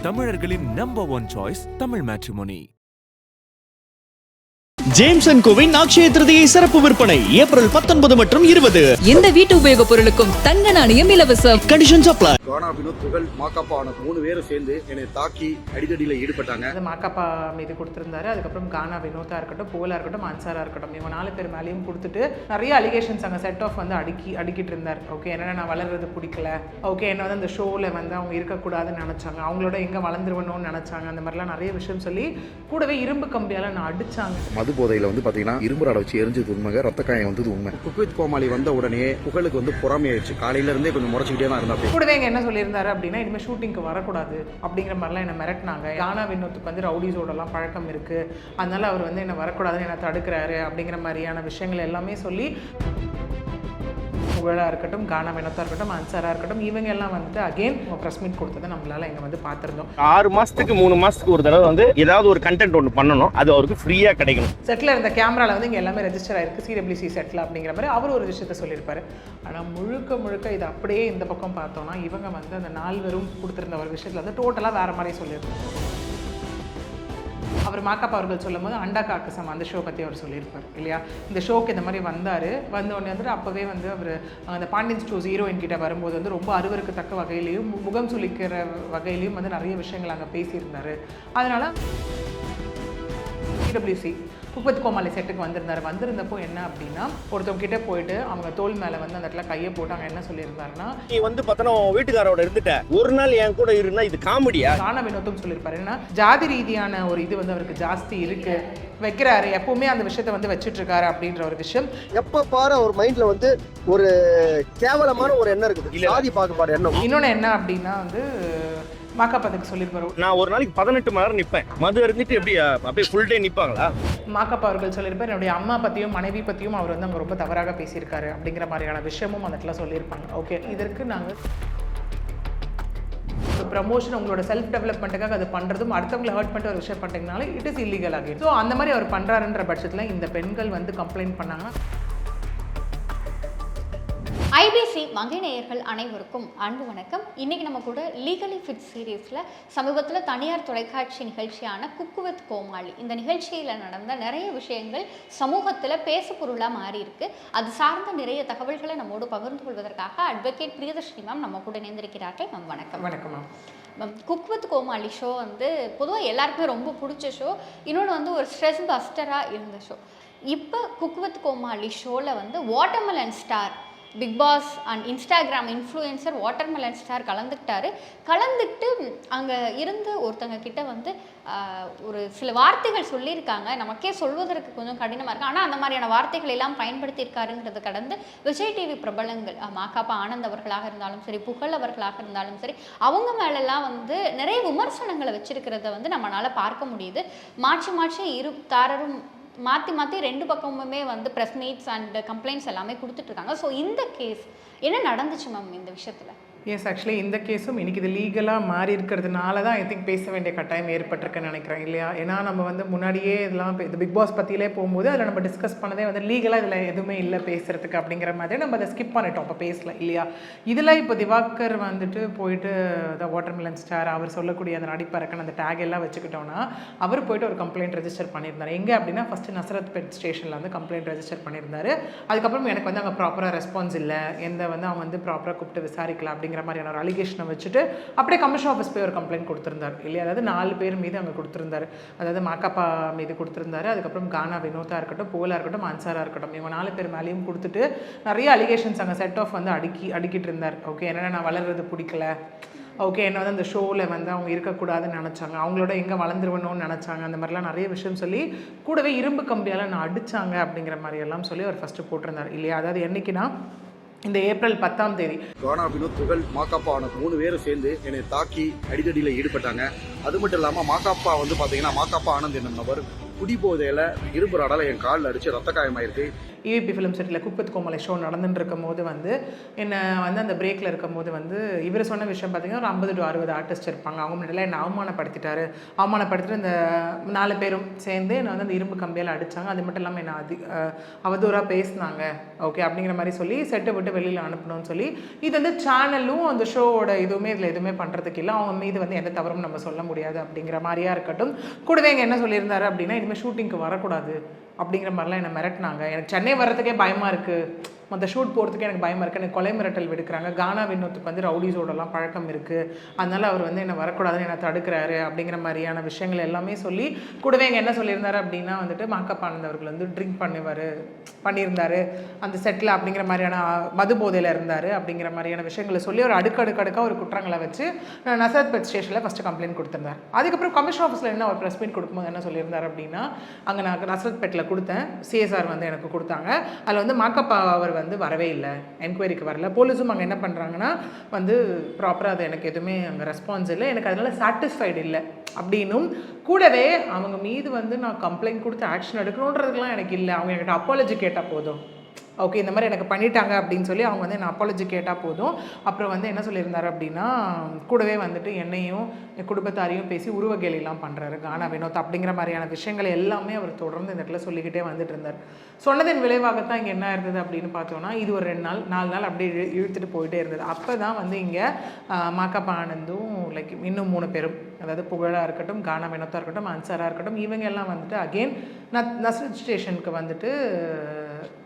தமிழர்களின் number 1 choice Tamil matrimony. James and CoWIN Akshaya Tritiya சிறப்பு விற்பனை ஏப்ரல் 19 மற்றும் 20. எந்த வீட்டு உபயோகப் பொருளுக்கும் தங்க நாணயம் இலவசம். Conditions apply. கானா வினோத், புகழ், மாக்காப்பா ஆன 3 பேரும் சேர்ந்து என்னை தாக்கி அடிதடியில் ஈடுபட்டாங்க. அது மாக்காப்பா மீது கொடுத்திருந்தாரு. அதுக்கப்புறம் கானா வினோத்தா இருக்கட்டும், புகழா இருக்கட்டும், அன்சாரா இருக்கட்டும், இவங்க 4 பேர் மேலேயும் கொடுத்துட்டு நிறைய அலிகேஷன்ஸ் அங்கே செட் ஆஃப் வந்து அடிக்கிட்டு இருந்தார். ஓகே, என்னென்ன நான் வளர்றது பிடிக்கல, ஓகே என்ன வந்து அந்த ஷோவில் வந்து அவங்க இருக்கக்கூடாதுன்னு நினச்சாங்க, அவங்களோட எங்கே வளர்ந்துருவணும்னு நினச்சாங்க, அந்த மாதிரிலாம் நிறைய விஷயம் சொல்லி கூடவே இரும்பு கம்பியால் நான் அடித்தாங்க. மது போதையில் வந்து பார்த்தீங்கன்னா இரும்பு ராடை வச்சு எரிஞ்சது உண்மை, ரத்த காயம் வந்தது உண்மை. குக் வித் கோமாளி வந்த உடனே புகழுக்கு வந்து பொறாமையாயிடுச்சு. காலையில இருந்தே கொஞ்சம் முறைச்சிக்கிட்டே தான் இருந்தா. கூடவே எங்க என்ன சொல்லியிருந்தாரு அப்படின்னா, இனிமேல் ஷூட்டிங்க்கு வரக்கூடாது அப்படிங்கிற மாதிரிலாம் என்ன மிரட்டினாங்க. கானா வினோத்துக்கு வந்து ரவுடிஸோடலாம் பழக்கம் இருக்கு, அதனால அவர் வந்து என்ன வரக்கூடாதுன்னு என்ன தடுக்கிறாரு அப்படிங்கிற மாதிரியான விஷயங்கள் எல்லாமே சொல்லி, புகழா இருக்கட்டும், கானா வினோத்தா இருக்கட்டும், அன்சாரா இருக்கட்டும், இவங்க எல்லாம் வந்துட்டு அகைன் ப்ரெஸ் மீட் கொடுத்ததை நம்மளால இங்க வந்து பார்த்துருந்தோம். 6 மாசத்துக்கு 3 மாசத்துக்கு ஒரு தடவை வந்து ஏதாவது ஒரு கண்டென்ட் ஒன்று பண்ணணும், அது அவருக்கு ஃப்ரீயா கிடைக்கணும். செட்டில் இருந்த கேமரால வந்து இங்கே எல்லாமே ரெஜிஸ்டர் ஆயிருக்கு CWC செட்டில் அப்படிங்கிற மாதிரி அவர் ஒரு விஷயத்த சொல்லியிருப்பாரு. ஆனால் முழுக்க இது அப்படியே இந்த பக்கம் பார்த்தோம்னா இவங்க வந்து அந்த 4 பேரும் கொடுத்துருந்த ஒரு விஷயத்தில் வந்து டோட்டலாக வேற மாதிரி சொல்லியிருந்தாங்க. அவர் மாக்காப்பா அவர்கள் சொல்லும் போது அண்டா காக்கசம் அந்த ஷோ பற்றி அவர் சொல்லியிருப்பார் இல்லையா. இந்த ஷோக்கு இந்த மாதிரி வந்த உடனே வந்துட்டு அப்போவே வந்து அவர் அந்த பாண்டியன் ஸ்டோர்ஸ் ஹீரோயின் கிட்ட வரும்போது வந்து ரொம்ப அருவருக்கு தக்க வகையிலையும் முகம் சுளிக்கிற வகையிலையும் வந்து நிறைய விஷயங்கள் அங்கே பேசியிருந்தார். அதனால் CWC குக் வித் கோமாளி செட்டுக்கு வந்திருந்தப்போ என்ன அப்படின்னா, ஒருத்தவங்க கிட்ட போயிட்டு அவங்க தோல் மேலே வந்து அந்த இடத்துல கையை போட்டு அங்கே என்ன சொல்லியிருந்தாருன்னா, நீ வந்து பார்த்தா வீட்டுக்காரோட இருந்துட்ட ஒரு நாள் என் கூட இருந்தா இது காமெடியா. கானா வினோத்தும் சொல்லியிருப்பாரு என்ன, ஜாதி ரீதியான ஒரு இது வந்து அவருக்கு ஜாஸ்தி இருக்கு, வைக்கிறாரு, எப்பவுமே அந்த விஷயத்த வந்து வச்சுட்டு இருக்காரு அப்படின்ற ஒரு விஷயம். எப்ப பாரு அவர் மைண்ட்ல வந்து ஒரு கேவலமான ஒரு எண்ணம் இருக்குது, ஜாதி பாகுபாடு எண்ணம். இன்னொன்று என்ன அப்படின்னா வந்து மாக்காப்பாத்துக்கு சொல்லியிருப்பாரு, நான் ஒரு நாளைக்கு 18 மணி நேரம் நிற்பேன், மது இருந்துட்டு எப்படி அப்படியே ஃபுல் டே நிற்பாங்களா. மாக்காப்பா அவர்கள் சொல்லியிருப்பார், என்னுடைய அம்மா பற்றியும் மனைவி பற்றியும் அவர் வந்து அங்கே ரொம்ப தவறாக பேசியிருக்காரு அப்படிங்கிற மாதிரியான விஷயமும் அந்த இடத்துல சொல்லியிருப்பாங்க. ஓகே, இதற்கு நாங்கள் ப்ரமோஷன் உங்களோட செல்ஃப் டெவலப்மெண்ட்டுக்காக அது பண்ணுறதும் அடுத்தவங்களை ஹர்ட் பண்ணிட்டு ஒரு விஷயம் பண்ணிட்டீங்கனால இட் இஸ் இல்லீகல் ஆகிடும். ஸோ அந்த மாதிரி அவர் பண்ணுறாருன்ற பட்சத்தில் இந்த பெண்கள் வந்து கம்ப்ளைண்ட் பண்ணாங்கன்னா, ஐபிசி மங்கை நேயர்கள் அனைவருக்கும் அன்பு வணக்கம். இன்றைக்கி நம்ம கூட லீகலி ஃபிட் சீரீஸில் சமீபத்தில் தனியார் தொலைக்காட்சி நிகழ்ச்சியான குக் வித் கோமாளி, இந்த நிகழ்ச்சியில் நடந்த நிறைய விஷயங்கள் சமூகத்தில் பேசு பொருளாக மாறி இருக்கு. அது சார்ந்த நிறைய தகவல்களை நம்மோடு பகிர்ந்து கொள்வதற்காக அட்வொகேட் பிரியதர்ஷினி மேம் நம்ம கூட இணைந்திருக்கிறார்கள். மேம் வணக்கம். வணக்கம் ma'am. Ma'am, cook with Comali show வந்து பொதுவாக எல்லாருக்குமே ரொம்ப பிடிச்ச ஷோ, இன்னொன்று வந்து ஒரு ஸ்ட்ரெஸ் பஸ்டராக இருந்த ஷோ. இப்போ குக் வித் கோமாளி ஷோவில் வந்து watermelon star Bigg Boss and Instagram influencer watermelon star கலந்துக்கிட்டு அங்கே இருந்து ஒருத்தங்க கிட்ட வந்து ஒரு சில வார்த்தைகள் சொல்லியிருக்காங்க. நமக்கே சொல்வதற்கு கொஞ்சம் கடினமாக இருக்குது, ஆனால் அந்த மாதிரியான வார்த்தைகள் எல்லாம் பயன்படுத்தியிருக்காருங்கிறது கடந்து விஜய் டிவி பிரபலங்கள் மாக்காப்பா ஆனந்த் அவர்களாக இருந்தாலும் சரி, புகழ் அவர்களாக இருந்தாலும் சரி, அவங்க மேலெல்லாம் வந்து நிறைய விமர்சனங்களை வச்சிருக்கிறத வந்து நம்மளால் பார்க்க முடியுது. மாற்றி இரு தாரரும் மாற்றி 2 பக்கமுமே வந்து ப்ரெஸ் மீட்ஸ் அண்ட் கம்ப்ளைண்ட்ஸ் எல்லாமே கொடுத்துட்ருக்காங்க. ஸோ இந்த கேஸ் என்ன நடந்துச்சு மேம் இந்த விஷயத்தில்? எஸ், ஆக்சுவலி இந்த கேஸும் இன்றைக்கி இது லீகலாக மாறி இருக்கிறதுனால தான் ஐ திங்க் பேச வேண்டிய கட்டாயம் ஏற்பட்டிருக்குன்னு நினைக்கிறேன் இல்லையா. ஏன்னா நம்ம வந்து முன்னாடியே இதெல்லாம் இந்த பிக் பாஸ் பற்றியிலே போகும்போது அதில் நம்ம டிஸ்கஸ் பண்ணதே வந்து லீகலாக இதில் எதுவுமே இல்லை பேசுகிறதுக்கு அப்படிங்கிற மாதிரி நம்ம அதை ஸ்கிப் பண்ணிட்டோம், அப்போ பேசல இல்லையா. இதில் இப்போ திவாகர் வந்துட்டு போயிட்டு த வாட்டர்மெலன் ஸ்டார் அவர் சொல்லக்கூடிய அந்த நடிப்பறக்கன் அந்த டேக் எல்லாம் வச்சுக்கிட்டோன்னா அவர் போயிட்டு ஒரு கம்ப்ளைண்ட் ரெஜிஸ்டர் பண்ணியிருந்தார். எங்கே அப்படின்னா ஃபஸ்ட்டு நசரத் பெட் ஸ்டேஷனில் வந்து கம்ப்ளைண்ட் ரெஜிஸ்டர் பண்ணியிருந்தார். அதுக்கப்புறம் எனக்கு வந்து அங்கே ப்ராப்பராக ரெஸ்பான்ஸ் இல்லை, அவங்க வந்து ப்ராப்பராக கூப்பிட்டு விசாரிக்கலாம் அப்படிங்கிற மாதிரியான ஒரு அலிகேஷனை வச்சுட்டு அப்படியே கமிஷன் ஆஃபீஸ் போய் ஒரு கம்ப்ளைண்ட் கொடுத்துருந்தார் இல்லையா. அதாவது 4 பேர் மீது அங்கே கொடுத்துருந்தாரு. அதாவது மாக்காப்பா மீது கொடுத்துருந்தாரு, அதுக்கப்புறம் கானா வினோத்தா இருக்கட்டும், புகழா இருக்கட்டும், அன்சாரா இருக்கட்டும், இவங்க 4 பேர் மேலேயும் கொடுத்துட்டு நிறைய அலிகேஷன்ஸ் அங்கே செட் ஆஃப் வந்து அடிக்கிட்டு இருந்தார். ஓகே, என்னென்ன நான் வளர்றது பிடிக்கல, ஓகே என்ன வந்து அந்த ஷோவில் வந்து அவங்க இருக்கக்கூடாதுன்னு நினச்சாங்க, அவங்களோட எங்கே வளர்ந்துருவணும்னு நினச்சாங்க, அந்த மாதிரிலாம் நிறைய விஷயம் சொல்லி கூடவே இரும்பு கம்பியால் நான் அடித்தாங்க அப்படிங்கிற மாதிரியெல்லாம் சொல்லி அவர் ஃபஸ்ட்டு போட்டிருந்தார் இல்லையா. அதாவது என்னைக்குன்னா இந்த ஏப்ரல் 10ஆம் தேதி கானா வினோத், புகழ், மாக்காப்பா ஆன 3 பேரும் சேர்ந்து என்னை தாக்கி அடிதடியில் ஈடுபட்டாங்க. அது மட்டும் இல்லாமல் மாக்காப்பா வந்து பார்த்தீங்கன்னா மாக்காப்பா ஆனந்த் என்ன நபர் குடி போதையில் இரும்பு ராடால் என் காலில் அடித்து ரத்த காயமாயிருக்கு. EVP ஃபிலிம் சிட்டியில் குக்வித் கோமாளி ஷோ நடந்துட்டு இருக்கும் போது வந்து என்ன வந்து அந்த பிரேக்கில் இருக்கும் போது வந்து இவர் சொன்ன விஷயம் பார்த்தீங்கன்னா ஒரு 50 to 60 ஆர்டிஸ்ட் இருப்பாங்க. அவங்க முன்னாடிலாம் என்னை அவமானப்படுத்திட்டு இந்த 4 பேரும் சேர்ந்து என்னை வந்து அந்த இரும்பு கம்பியால் அடித்தாங்க. அது மட்டும் இல்லாமல் என்ன அவதூறாக பேசினாங்க ஓகே அப்படிங்கிற மாதிரி சொல்லி செட்டை விட்டு வெளியில் அனுப்பணும்னு சொல்லி இது வந்து சேனலும் அந்த ஷோவோட இதுவுமே இதில் எதுவுமே பண்ணுறதுக்கு இல்லை. அவங்க மீது வந்து எந்த தவறும் நம்ம சொல்ல முடியாது அப்படிங்கிற மாதிரியா இருக்கட்டும். கூடவே இங்கே என்ன சொல்லியிருந்தாரு அப்படின்னா இனிமேல் ஷூட்டிங்க்கு வரக்கூடாது அப்படிங்கிற மாதிரிலாம் என்னை மிரட்டினாங்க. எனக்கு சென்னை வர்றதுக்கே பயமாக இருக்குது, மற்ற ஷூட் போகிறதுக்கே எனக்கு பயமாக இருக்குது, எனக்கு கொலை மிரட்டல் விடுக்கிறாங்க, கானா வினோத்துக்கு வந்து ரவுடிஸோடலாம் பழக்கம் இருக்குது, அதனால் அவர் வந்து என்னை வரக்கூடாதுன்னு என்னை தடுக்கிறாரு அப்படிங்கிற மாதிரியான விஷயங்கள் எல்லாமே சொல்லி கூடவே இங்கே என்ன சொல்லியிருந்தாரு அப்படின்னா வந்துட்டு மாக்கப் ஆனந்த் அவர்கள் வந்து ட்ரிங்க் பண்ணியிருந்தார் அந்த செட்டில் அப்படிங்கிற மாதிரியான மது போதையில் இருந்தார் அப்படிங்கிற மாதிரியான விஷயங்களை சொல்லி ஒரு அடுக்கடுக்காக ஒரு குற்றங்களை வச்சு நசரத் பெட் ஸ்டேஷனில் ஃபஸ்ட்டு கம்ப்ளைண்ட் கொடுத்துருந்தார். அதுக்கப்புறம் கமிஷன் ஆஃபீஸில் என்ன ஒரு ப்ரெஸ் மீட் கொடுக்கும்போது என்ன சொல்லியிருந்தார் அப்படின்னா அங்கே நான் நசரத் பெட்டில் கொடுத்தேன், சிஎஸ்ஆர் வந்து எனக்கு கொடுத்தாங்க, அதில் வந்து மாக்கப் அவர் வந்து வரவே இல்லை, என்கொயரிக்கு வரல, போலீஸும் அங்கே என்ன பண்ணுறாங்கன்னா வந்து ப்ராப்பராக அது எனக்கு எதுவுமே அங்கே ரெஸ்பான்ஸ் இல்லை, எனக்கு அதனால் சாட்டிஸ்ஃபைடு இல்லை அப்படின்னும் கூடவே அவங்க மீது வந்து நான் கம்ப்ளைண்ட் கொடுத்து ஆக்ஷன் எடுக்கணுன்றதுக்கெலாம் எனக்கு இல்லை, அவங்க என்கிட்ட அப்பாலஜி கேட்டால் போதும் ஓகே இந்த மாதிரி எனக்கு பண்ணிட்டாங்க அப்படின்னு சொல்லி அவங்க வந்து என்ன அப்பாலஜி கேட்டால் போதும். அப்புறம் வந்து என்ன சொல்லியிருந்தாரு அப்படின்னா கூடவே வந்துட்டு என்னையும் என் குடும்பத்தாரையும் பேசி உருவகேலிலாம் பண்ணுறாரு கானா வினோத் அப்படிங்கிற மாதிரியான விஷயங்களை எல்லாமே அவர் தொடர்ந்து இந்த இடத்துல சொல்லிக்கிட்டே வந்துட்டு இருந்தார். சொன்னதன் விளைவாகத்தான் இங்கே என்ன இருந்தது அப்படின்னு பார்த்தோன்னா இது ஒரு 4 நாள் அப்படியே இழுத்துட்டு போயிட்டே இருந்தது. அப்போ தான் வந்து இங்கே மாக்கப் ஆனந்தும் லைக் இன்னும் 3 பேரும், அதாவது புகழாக இருக்கட்டும், கானா வினோத்தாக இருக்கட்டும், அன்சாராக இருக்கட்டும், இவங்க எல்லாம் வந்துட்டு அகெயின் நஸ்ரத் ஸ்டேஷனுக்கு வந்துட்டு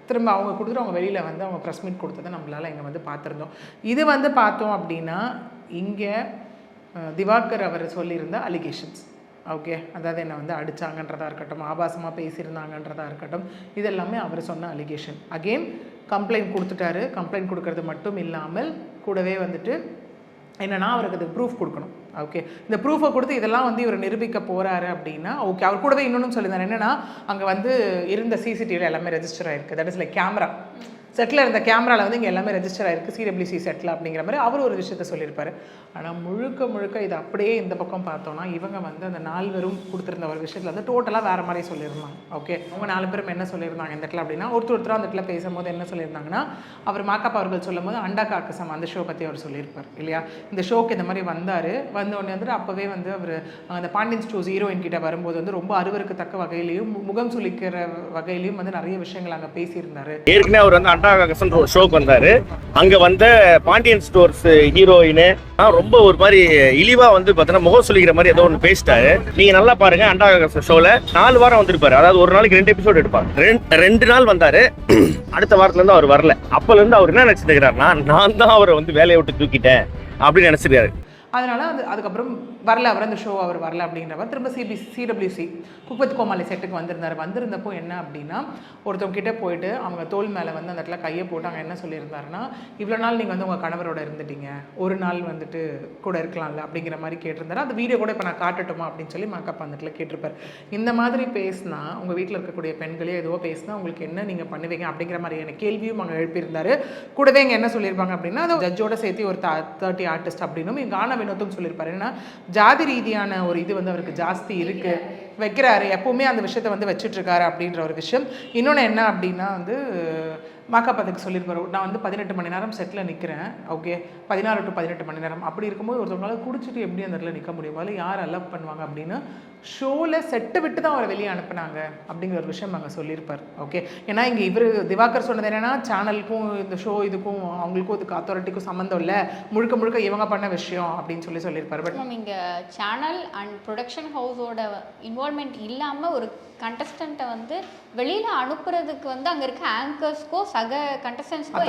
திரும்ப அவங்க கொடுத்துட்டு அவங்க வெளியில் வந்து அவங்க ப்ரெஸ் மீட் கொடுத்ததை நம்மளால் இங்கே வந்து பார்த்துருந்தோம். இது வந்து பார்த்தோம் அப்படின்னா இங்கே திவாகர் அவர் சொல்லியிருந்த அலிகேஷன்ஸ் ஓகே, அதாவது என்னை வந்து அடித்தாங்கன்றதா இருக்கட்டும், ஆபாசமாக பேசியிருந்தாங்கன்றதா இருக்கட்டும், இதெல்லாமே அவர் சொன்ன அலிகேஷன். அகெயின் கம்ப்ளைண்ட் கொடுத்துட்டாரு. கம்ப்ளைண்ட் கொடுக்கறது மட்டும் இல்லாமல் கூடவே வந்துட்டு என்னன்னா அவருக்கு அது ப்ரூஃப் கொடுக்கணும் ஓகே. இந்த ப்ரூஃபை கொடுத்து இதெல்லாம் வந்து இவர் நிரூபிக்க போகிறாரு அப்படின்னா ஓகே. அவர் கூடவே இன்னொன்று சொல்லியிருந்தார் என்னென்னா அங்கே வந்து இருந்த சிசிடிவியில் எல்லாமே ரெஜிஸ்டர் ஆகிருக்கு, that is like camera settle இருந்த கேமராவில் வந்து இங்கே எல்லாமே ரெஜிஸ்டர் ஆகிருக்கு CWC செட்டில் அப்படிங்கிற மாதிரி அவர் ஒரு விஷயத்த சொல்லியிருப்பார். ஆனால் முழுக்க இது அப்படியே இந்த பக்கம் பார்த்தோன்னா இவங்க வந்து அந்த 4 பேரும் கொடுத்துருந்த ஒரு விஷயத்தில் வந்து டோட்டலாக வேறு மாதிரி சொல்லியிருந்தாங்க ஓகே. அவங்க 4 பேரும் என்ன சொல்லியிருந்தாங்க இந்த இடத்துல அப்படின்னா ஒருத்தராக அந்த இடத்துல பேசும்போது என்ன சொல்லியிருந்தாங்கன்னா அவர் மாக்கப் அவர்கள் சொல்லும் போது அண்டா காக்கசம் அந்த ஷோ பற்றி அவர் சொல்லியிருப்பார் இல்லையா. இந்த ஷோக்கு இந்த மாதிரி வந்தோடனே வந்துட்டு அப்போவே வந்து அவர் அந்த பாண்டியன் ஸ்டோர்ஸ் ஹீரோயின் கிட்ட வரும்போது வந்து ரொம்ப அருவருக்கத்தக்க வகையிலையும் முகம் சுளிக்கிற வகையிலையும் வந்து நிறைய விஷயங்கள் அங்கே பேசியிருந்தார். ஏற்கனவே அவர் வந்து ஷோக்கு வந்தாரு. அங்க வந்த பாண்டியன் ஸ்டோர்ஸ் ஹீரோயின் ரொம்ப ஒரு மாதிரி இழிவா வந்து பாத்தீங்கன்னா முகம் சொல்லிக்கிற மாதிரி ஏதோ ஒன்று பேசிட்டாரு. நீங்க நல்லா பாருங்க, அண்டாகாசம் ஷோல 4 வாரம் வந்திருப்பாரு, அதாவது ஒரு நாளைக்கு 2 எபிசோட் எடுப்பாரு. 2 நாள் வந்தாரு, அடுத்த வாரத்துல இருந்து அவர் வரல. அப்பல இருந்து அவர் என்ன நினைச்சிட்டு இருக்கிறாருன்னா நான் தான் அவரை வந்து வேலையை விட்டு தூக்கிட்டேன் அப்படின்னு நினைச்சிருக்காரு. அதனால் அதுக்கப்புறம் வரல, அவர் அந்த ஷோ அவர் வரல அப்படிங்கிறவர் திரும்ப CWC குக்வித் கோமாளி செட்டுக்கு வந்திருந்தப்போ என்ன அப்படின்னா ஒருத்தவங்க கிட்டே போயிட்டு அவங்க தோல் மேலே வந்து அந்த இடத்துல கையை போட்டு அங்கே என்ன சொல்லியிருந்தாருன்னா இவ்வளோ நாள் நீங்கள் வந்து உங்கள் கணவரோட இருந்துட்டீங்க, ஒரு நாள் வந்துட்டு கூட இருக்கலாம்ல அப்படிங்கிற மாதிரி கேட்டிருந்தாரு. அந்த வீடியோ கூட இப்போ நான் காட்டட்டுமா அப்படின்னு சொல்லி மாக்கப் அந்த இடத்துல கேட்டிருப்பார். இந்த மாதிரி பேசினா உங்கள் வீட்டில் இருக்கக்கூடிய பெண்களே ஏதோ பேசினா உங்களுக்கு என்ன நீங்கள் பண்ணுவீங்க அப்படிங்கிற மாதிரியான கேள்வியும் அங்கே எழுப்பியிருந்தாரு. கூடவே இங்கே என்ன சொல்லியிருப்பாங்க அப்படின்னா அது ஜட்ஜோட சேர்த்து ஒரு 30 ஆர்டிஸ்ட் அப்படின்னும் எங்கள் கானா வினோத்தும் சொல்லியிருப்பாரு. ஏன்னா ஜாதி ரீதியான ஒரு இது வந்து அவருக்கு ஜாஸ்தி இருக்கு, வைக்கிறாரு, எப்பவுமே அந்த விஷயத்த வந்து வச்சுட்டு இருக்காரு அப்படின்ற ஒரு விஷயம். இன்னொன்று என்ன அப்படின்னா வந்து மாக்கப் அதுக்கு சொல்லியிருப்பாரு, நான் வந்து 18 மணி நேரம் செட்டில் நிற்கிறேன் ஓகே, 16 to 18 மணி நேரம் அப்படி இருக்கும்போது ஒருத்தவங்களால குடிச்சிட்டு எப்படி அந்த இடத்துல நிற்க முடியும், அதில் யார் அலவ் பண்ணுவாங்க அப்படின்னு ஷோவில் செட்டை விட்டு தான் அவரை வெளியே அனுப்புனாங்க அப்படிங்கிற ஒரு விஷயம் அங்கே சொல்லியிருப்பார் ஓகே. ஏன்னா இங்கே இவர் திவாகர் சொன்னது என்னென்னா சேனலுக்கும் இந்த ஷோ இதுக்கும் அவங்களுக்கும் இதுக்கு அத்தாரிட்டிக்கும் சம்மந்தம் இல்லை, முழுக்க இவங்க பண்ண விஷயம் அப்படின்னு சொல்லியிருப்பார். பட் இங்கே சேனல் அண்ட் ப்ரொடக்ஷன் ஹவுஸோட இன்வால்மெண்ட் இல்லாமல் ஒரு கண்டஸ்டண்ட்டை வந்து வெளியில் அனுப்புறதுக்கு வந்து அங்கே இருக்க ஆங்கர்ஸ்க்கோ சக கண்டஸ்டன்ஸ்க்கோ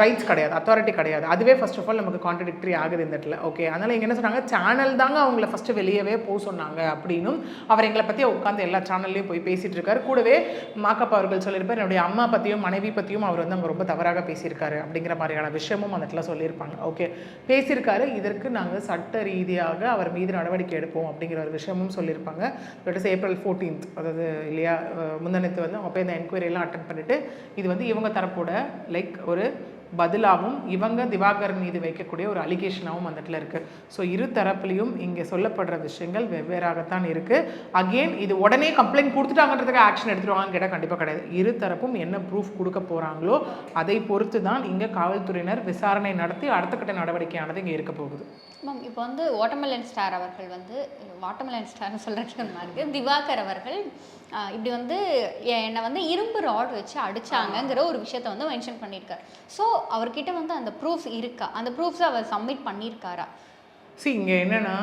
ரைட்ஸ் கிடையாது, அத்தாரிட்டி கிடையாது. அதுவே ஃபர்ஸ்ட் ஆஃப் ஆல் நமக்கு கான்ட்ரடிக்டரி ஆகுது இந்த இடத்துல ஓகே. அதனால் இங்கே என்ன சொன்னாங்க, சேனல் தாங்க அவங்கள ஃபஸ்ட்டு வெளியவே போக சொன்னாங்க அப்படின்னும் அவர் எங்களை பற்றி உட்காந்து எல்லா சேனல்லையும் போய் பேசிகிட்டு இருக்காரு. கூடவே மாக்கப் அவர்கள் சொல்லியிருப்பார் என்னுடைய அம்மா பற்றியும் மனைவி பற்றியும் அவர் வந்து அவங்க ரொம்ப தவறாக பேசியிருக்காரு அப்படிங்கிற மாதிரியான விஷயமும் அந்த இடத்துல சொல்லியிருப்பாங்க ஓகே, பேசியிருக்காரு. இதற்கு நாங்கள் சட்ட ரீதியாக அவர் மீது நடவடிக்கை எடுப்போம் அப்படிங்கிற ஒரு விஷயமும் சொல்லியிருப்பாங்க. தட் இஸ் April 14th, அதாவது இல்லையா முந்தனத்து வந்து அவங்க போய் இந்த என்கொயரியெல்லாம் அட்டன் பண்ணிவிட்டு இது வந்து இவங்க தரப்போட லைக் ஒரு பதிலாகவும் இவங்க திவாகரன் மீது வைக்கக்கூடிய ஒரு அலிகேஷனாகவும் அந்த இடத்துல இருக்குது. ஸோ இரு தரப்புலையும் இங்கே சொல்லப்படுற விஷயங்கள் வெவ்வேறாகத்தான் இருக்குது. அகெயின் இது உடனே கம்ப்ளைண்ட் கொடுத்துட்டாங்கன்றதுக்கு ஆக்ஷன் எடுத்துருவாங்கன்னு கேட்டால் கண்டிப்பாக கிடையாது. இரு தரப்பும் என்ன ப்ரூஃப் கொடுக்க போகிறாங்களோ அதை பொறுத்து தான் இங்கே காவல்துறையினர் விசாரணை நடத்தி அடுத்த கட்ட நடவடிக்கையானது இங்கே இருக்க போகுது. மேம் இப்போ வந்து வாட்டர்மெலன் ஸ்டார் அவர்கள் வந்து வாட்டர்மெலன் ஸ்டார்னு சொல்கிறதுக்கு ஒன்றா இருக்குது. திவாகர் அவர்கள் இப்படி வந்து என்னை வந்து இரும்பு ராட் வச்சு அடித்தாங்கங்கிற ஒரு விஷயத்த வந்து மென்ஷன் பண்ணியிருக்காரு. ஸோ அவர்கிட்ட வந்து அந்த ப்ரூஃப்ஸ் இருக்கா? அந்த ப்ரூஃப்ஸை அவர் சப்மிட் பண்ணியிருக்காரா? இங்கே என்னென்னா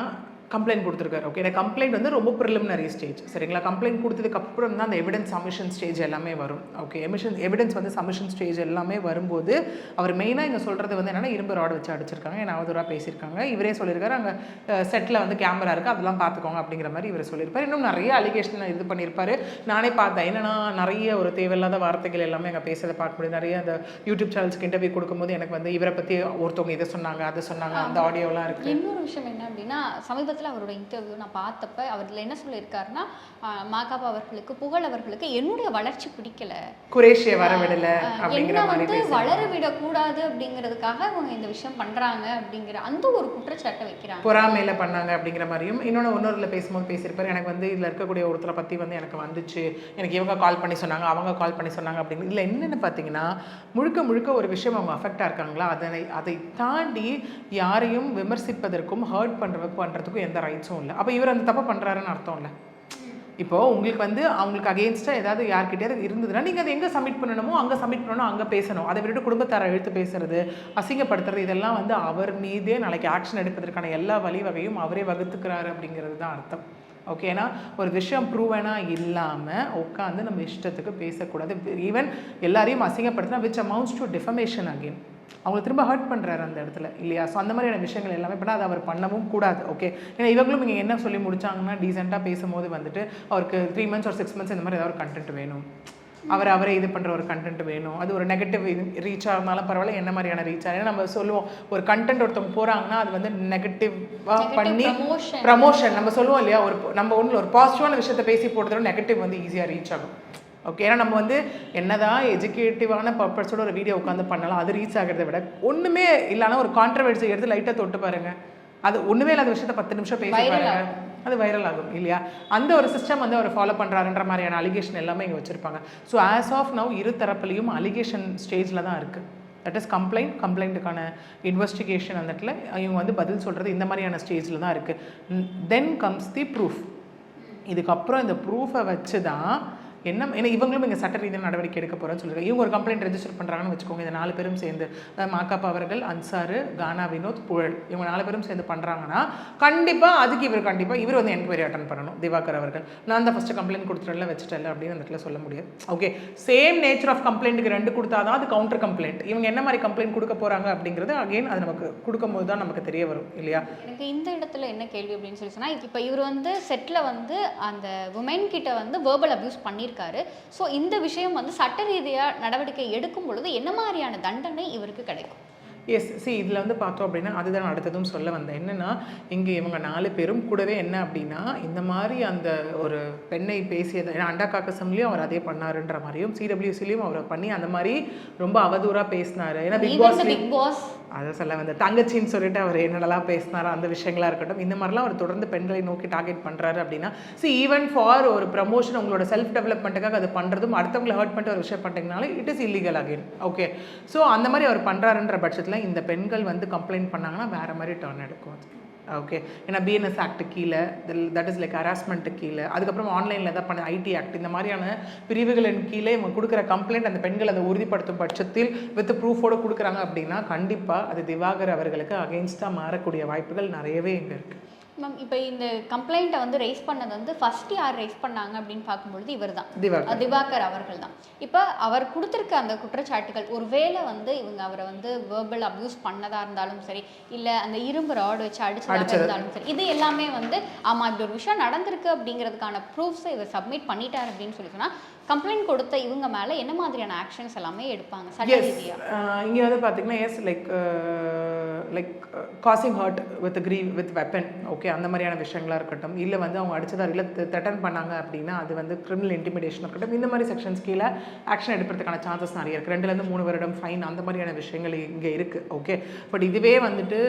கம்ப்ளைண்ட் கொடுத்துருக்காரு. ஓகே, இந்த கம்ப்ளைண்ட் வந்து ரொம்ப ப்ரிலிமினரி ஸ்டேஜ், சரிங்களா? கம்ப்ளைண்ட் கொடுத்ததுக்கு அப்புறம் தான் அந்த எவிடன்ஸ் சப்மிஷன் ஸ்டேஜ் எல்லாமே வரும். ஓகே, எவிடன்ஸ் வந்து சப்மிஷன் ஸ்டேஜ் எல்லாமே வரும்போது அவர் மெயினாக இங்கே சொல்கிறது வந்து என்னென்னா இரும்பு ராடு வச்சு அடிச்சிருக்காங்க, என்ன அவதூறாக பேசியிருக்காங்க. இவரே சொல்லியிருக்காரு அங்கே செட்டில் வந்து கேமரா இருக்குது, அதெல்லாம் பார்த்துக்கோங்க அப்படிங்கிற மாதிரி இவர் சொல்லியிருப்பார். இன்னும் நிறைய அலிகேஷன் இது பண்ணியிருப்பார். நானே பார்த்தேன், என்னென்னா நிறைய ஒரு தேவையில்லாத வார்த்தைகள் எல்லாமே அங்கே பேசுறதை பார்க்க முடியும். நிறைய அந்த யூடியூப் சேனல்ஸ்க்கு இன்டர்வியூ கொடுக்கும்போது எனக்கு வந்து இவரை பற்றி ஒருத்தவங்க இதை சொன்னாங்க அதை சொன்னாங்க, அந்த ஆடியோலாம் இருக்குது. இன்னொரு விஷயம் என்ன அப்படின்னா, சமீபத்தில் அவரோட இன்டர்வியூ நான் பார்த்தப்ப அவர்ல என்ன சொல்லியிருக்காருன்னா, மாகாபா அவர்களுக்கு புகழ் அவர்களுக்கு என்னுடைய வளர்ச்சி பிடிக்கல, குரேஷியை வரவிடல அப்படிங்கிற என்ன மாதிரி வந்து வளர விடக்கூடாது அப்படிங்கிறதுக்காக அவங்க இந்த விஷயம் பண்றாங்க அப்படிங்கிற அந்த ஒரு குற்றச்சாட்டை வைக்கிறாங்க. பொறாமையில பண்ணாங்க அப்படிங்கிற மாதிரியும் இன்னொருல பேசும்போது பேசியிருப்பாரு. எனக்கு வந்து இதில் இருக்கக்கூடிய ஒருத்தரை பற்றி வந்து எனக்கு வந்துச்சு, எனக்கு இவங்க கால் பண்ணி சொன்னாங்க, அவங்க கால் பண்ணி சொன்னாங்க அப்படின்னு. இல்லை என்னென்னு பார்த்தீங்கன்னா, முழுக்க முழுக்க ஒரு விஷயம் அவங்க அஃபெக்டாக இருக்காங்களா, அதை தாண்டி யாரையும் விமர்சிப்பதற்கும் ஹர்ட் பண்ணுறதுக்கும் எந்த ரைட்ஸும் இல்லை. அப்போ இவர் அந்த தப்பை பண்ணுறாருன்னு அர்த்தம் இல்லை. இப்போது உங்களுக்கு வந்து அவங்களுக்கு அகெயின்ஸ்டாக ஏதாவது யார்கிட்டயாவது இருந்ததுன்னா நீங்கள் அதை எங்கே சப்மிட் பண்ணணுமோ அங்கே சப்மிட் பண்ணணும், அங்கே பேசணும். அதை விட்டுட்டு குடும்பத்தாரை இழுத்து பேசுறது, அசிங்கப்படுத்துறது, இதெல்லாம் வந்து அவர் மீதே நாளைக்கு ஆக்ஷன் எடுப்பதற்கான எல்லா வழிவகையும் அவரே வகுத்துக்கிறாரு அப்படிங்கிறது தான் அர்த்தம். ஓகே, ஏன்னா ஒரு விஷயம் ப்ரூவனாக இல்லாமல் உட்காந்து நம்ம இஷ்டத்துக்கு பேசக்கூடாது. ஈவன் எல்லாரையும் அசிங்கப்படுத்தினா which amounts to defamation again, அவங்களை திரும்ப ஹர்ட் பண்ணுறாரு அந்த இடத்துல, இல்லையா? ஸோ அந்த மாதிரியான விஷயங்கள் எல்லாமே பண்ணால் அதை அவர் பண்ணவும் கூடாது. ஓகே, ஏன்னா இவங்களும் இங்கே என்ன சொல்லி முடிச்சாங்கன்னா, டீசெண்டாக பேசும்போது வந்துட்டு அவருக்கு 3 months or 6 months இந்த மாதிரி ஏதாவது ஒரு கண்டென்ட் வேணும், அவரை இது பண்ணுற ஒரு கண்டென்ட் வேணும். அது ஒரு நெகட்டிவ் ரீச் ஆகுனாலும் பரவாயில்ல, என்ன மாதிரியான ரீச் ஆகும். ஏன்னா நம்ம சொல்லுவோம், ஒரு கண்டென்ட் ஒருத்தவங்க போகிறாங்கன்னா அது வந்து நெகட்டிவாக பண்ணி ப்ரமோஷன் நம்ம சொல்லுவோம் இல்லையா? நம்ம ஒன்றில் ஒரு பாசிட்டிவான விஷயத்தை பேசி போடுறதோட நெகட்டிவ் வந்து ஈஸியாக ரீச் ஆகும். ஓகே, ஏன்னா நம்ம வந்து என்னதான் எஜுகேட்டிவான பர்பஸோட ஒரு வீடியோ உட்காந்து பண்ணலாம், அது ரீச் ஆகிறத விட ஒன்றுமே இல்லைனா ஒரு கான்ட்ரவர்சி எடுத்து லைட்டாக தொட்டு பாருங்கள், அது ஒன்றுமே இல்லாத விஷயத்தை 10 நிமிஷம் பேசி பாருங்க, அது வைரல் ஆகும், இல்லையா? அந்த ஒரு சிஸ்டம் வந்து அவர் ஃபாலோ பண்ணுறாருன்ற மாதிரியான அலிகேஷன் எல்லாமே இங்கே வச்சுருப்பாங்க. ஸோ ஆஸ் ஆஃப் நவ் இரு தரப்புலையும் அலிகேஷன் ஸ்டேஜில் தான் இருக்குது. தட் இஸ் கம்ப்ளைண்ட்டுக்கான இன்வெஸ்டிகேஷன் அந்த இடத்துல இவங்க வந்து பதில் சொல்கிறது இந்த மாதிரியான ஸ்டேஜில் தான் இருக்குது. Then comes the proof. இதுக்கப்புறம் இந்த ப்ரூஃபை வச்சு தான் என்ன, ஏன்னா இவங்களும் இங்கே சட்ட ரீதியான நடவடிக்கை எடுக்க போகிறேன்னு சொல்லியிருக்காங்க. இவங்க ஒரு கம்ப்ளைண்ட் ரெஜிஸ்டர் பண்ணுறாங்கன்னு வச்சுக்கோங்க, இந்த 4 பேரும் சேர்ந்து, மாகாபா அவர்கள், அன்சாரு, கானா வினோத், புகழ், இவங்க 4 பேரும் சேர்ந்து பண்ணுறாங்கன்னா கண்டிப்பாக அதுக்கு இவர் வந்து என்கொயரி அட்டன் பண்ணணும். திவாகர் அவர்கள் நான் தான் ஃபஸ்ட்டு கம்ப்ளைண்ட் கொடுத்துட்டல வச்சுட்டல அப்படின்னு அந்த இடத்துல சொல்ல முடியாது. ஓகே, சேம் நேச்சர் ஆஃப் கம்ப்ளைண்ட்டுக்கு 2 கொடுத்தாதான் அது கவுண்டர் கம்ப்ளைண்ட். இவங்க என்ன மாதிரி கம்ப்ளைண்ட் கொடுக்க போகிறாங்க அப்படிங்கிறது அகெயின் அது நமக்கு கொடுக்கும்போது தான் நமக்கு தெரிய வரும், இல்லையா? எனக்கு இந்த இடத்துல என்ன கேள்வி அப்படின்னு சொல்லி சொன்னால், இப்போ இவர் வந்து செட்டில் வந்து அந்த உமன் கிட்ட வந்து வேர்பல் அபியூஸ் பண்ணியிருக்காரு. ஸோ இந்த விஷயம் வந்து சட்ட ரீதியாக நடவடிக்கை எடுக்கும் பொழுது என்ன மாதிரியான தண்டனை இவருக்கு கிடைக்கும்? எஸ், இதில் வந்து பார்த்தோம் அப்படின்னா அதுதான் அடுத்ததும் சொல்ல வந்தேன். என்னென்னா இங்கே இவங்க 4 பேரும் கூடவே என்ன அப்படின்னா இந்த மாதிரி அந்த ஒரு பெண்ணை பேசியது, ஏன்னா அண்டா காக்கசம்லேயும் அவர் அதே பண்ணாருன்ற மாதிரியும் சிடபிள்யூசிலையும் அவர் பண்ணி அந்த மாதிரி ரொம்ப அவதூறாக பேசினார். ஏன்னா பிக் பாஸ் அதை சொல்ல வந்து தங்கச்சின்னு சொல்லிட்டு அவர் என்னென்னலாம் பேசினாரோ அந்த விஷயங்களாக இருக்கட்டும், இந்த மாதிரிலாம் அவர் தொடர்ந்து பெண்களை நோக்கி டார்கெட் பண்ணுறாரு அப்படின்னா ஈவன் ஃபார் ஒரு ப்ரமோஷன் உங்களோட செல்ஃப் டெவலப்மெண்ட்டுக்காக அது பண்ணுறதும் அடுத்தவங்களை ஹர்ட் பண்ணிட்டு ஒரு விஷயம் பண்ணிட்டீங்கனால it is illegal again. Okay, so அந்த மாதிரி அவர் பண்ணுறாருன்ற பட்சத்தில் இந்த பெண்கள் வந்து கம்ப்ளைண்ட் பண்ணாங்கன்னா வேறு மாதிரி டர்ன் எடுக்கும். ஓகே, ஏன்னா பிஎன்எஸ் ஆக்ட் கீழே, தட் இஸ் லைக் ஹராஸ்மெண்ட்டு கீழே, அதுக்கப்புறம் ஆன்லைனில் எதாவது பண்ண ஐடி ஆக்ட், இந்த மாதிரியான பிரிவுகளின் கீழே இவங்க கொடுக்குற கம்ப்ளைண்ட் அந்த பெண்கள் அதை உறுதிப்படுத்தும் பட்சத்தில் வித் ப்ரூஃபோடு கொடுக்குறாங்க அப்படின்னா கண்டிப்பாக அது திவாகர் அவர்களுக்கு அகெயின்ஸ்டாக மாறக்கூடிய வாய்ப்புகள் நிறையவே இங்கே இருக்குது. மேம், இப்போ இந்த கம்ப்ளைண்ட்டை வந்து ரைஸ் பண்ணது வந்து ஃபஸ்ட்டு யார் ரைஸ் பண்ணாங்க அப்படின்னு பார்க்கும்பொழுது இவர் தான், திவாகர் அவர்கள் தான். இப்போ அவர் கொடுத்துருக்க அந்த குற்றச்சாட்டுகள் ஒருவேளை வந்து இவங்க அவரை வந்து வேர்பல் அப்யூஸ் பண்ணதாக இருந்தாலும் சரி, இல்லை அந்த இரும்பு ராடு வச்சு அடிச்சதாக இருந்தாலும் சரி, இது எல்லாமே வந்து ஆமாம் இப்படி ஒரு விஷயம் நடந்திருக்கு அப்படிங்கிறதுக்கான ப்ரூஃப்ஸை இவர் சப்மிட் பண்ணிட்டார் அப்படின்னு சொல்லி சொன்னால் கம்ப்ளைண்ட் கொடுத்த இவங்க மேலே என்ன மாதிரியான ஆக்ஷன்ஸ் எல்லாமே எடுப்பாங்க சட்ட ரீதியாக? இங்கே வந்து பார்த்தீங்கன்னா as like causing hurt with weapon. Okay, okay அந்த மாதிரியான விஷயங்களாக இருக்கட்டும், இல்லை வந்து அவங்க அடிச்சதா இல்லை த்ரெட்டன் பண்ணாங்க அப்படின்னா அது வந்து கிரிமினல் இன்டிமிடேஷன் இருக்கட்டும், இந்த மாதிரி செக்ஷன்ஸ் கீழே ஆக்ஷன் எடுக்கிறதுக்கான சான்சஸ் நிறைய இருக்குது. 2 to 3 வருடம் ஃபைன் அந்த மாதிரியான விஷயங்கள் இங்கே இருக்குது. ஓகே, பட் இதுவே வந்துட்டு